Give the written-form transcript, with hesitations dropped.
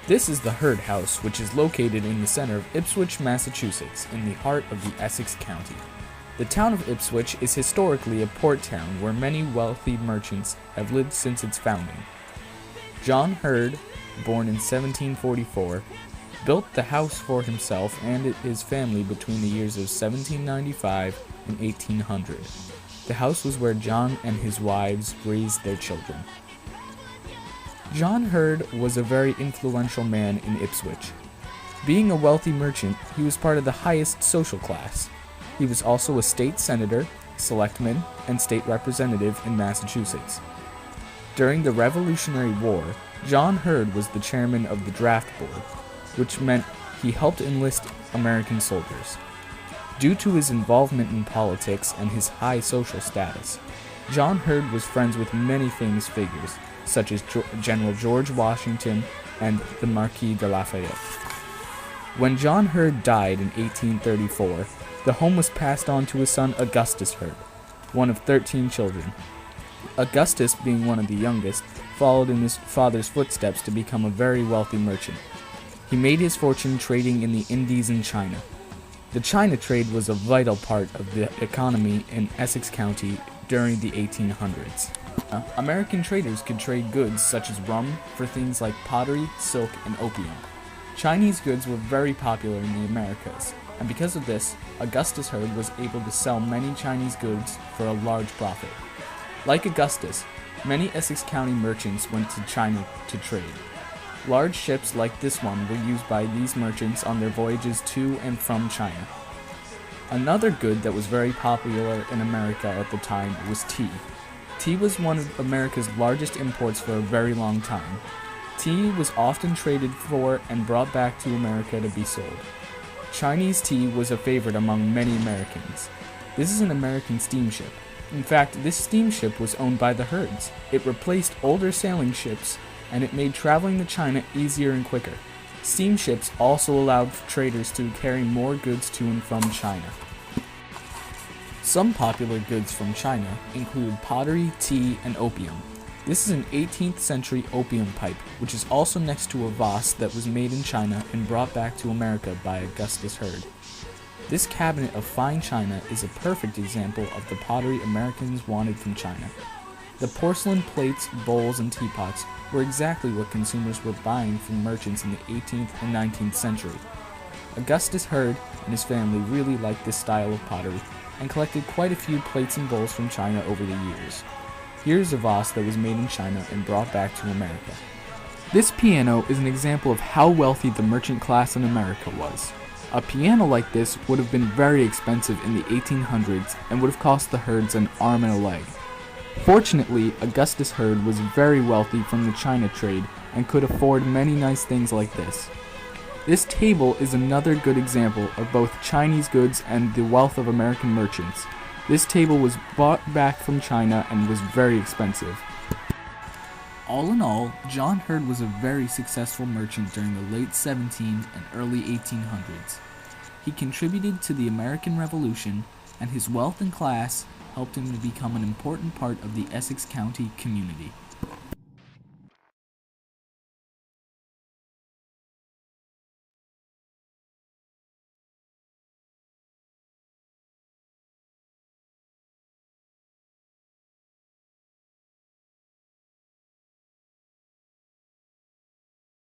This is the Hurd House, which is located in the center of Ipswich, Massachusetts, in the heart of the Essex County. The town of Ipswich is historically a port town where many wealthy merchants have lived since its founding. John Hurd, born in 1744, built the house for himself and his family between the years of 1795 and 1800. The house was where John and his wives raised their children. John Hurd was a very influential man in Ipswich. Being a wealthy merchant, he was part of the highest social class. He was also a state senator, selectman, and state representative in Massachusetts. During the Revolutionary War, John Hurd was the chairman of the draft board, which meant he helped enlist American soldiers. Due to his involvement in politics and his high social status, John Hurd was friends with many famous figures, such as General George Washington and the Marquis de Lafayette. When John Hurd died in 1834, the home was passed on to his son Augustus Hurd, one of 13 children. Augustus, being one of the youngest, followed in his father's footsteps to become a very wealthy merchant. He made his fortune trading in the Indies and China. The China trade was a vital part of the economy in Essex County during the 1800s. American traders could trade goods such as rum for things like pottery, silk, and opium. Chinese goods were very popular in the Americas, and because of this, Augustus Hurd was able to sell many Chinese goods for a large profit. Like Augustus, many Essex County merchants went to China to trade. Large ships like this one were used by these merchants on their voyages to and from China. Another good that was very popular in America at the time was tea. Tea was one of America's largest imports for a very long time. Tea was often traded for and brought back to America to be sold. Chinese tea was a favorite among many Americans. This is an American steamship. In fact, this steamship was owned by the Hurds. It replaced older sailing ships, and it made traveling to China easier and quicker. Steamships also allowed traders to carry more goods to and from China. Some popular goods from China include pottery, tea, and opium. This is an 18th century opium pipe, which is also next to a vase that was made in China and brought back to America by Augustus Hurd. This cabinet of fine china is a perfect example of the pottery Americans wanted from China. The porcelain plates, bowls, and teapots were exactly what consumers were buying from merchants in the 18th and 19th century. Augustus Hurd and his family really liked this style of pottery and collected quite a few plates and bowls from China over the years. Here's a vase that was made in China and brought back to America. This piano is an example of how wealthy the merchant class in America was. A piano like this would have been very expensive in the 1800s and would have cost the Hurds an arm and a leg. Fortunately, Augustus Hurd was very wealthy from the China trade and could afford many nice things like this. This table is another good example of both Chinese goods and the wealth of American merchants. This table was bought back from China and was very expensive. All in all, John Hurd was a very successful merchant during the late 17th and early 1800s. He contributed to the American Revolution, and his wealth and class helped him to become an important part of the Essex County community.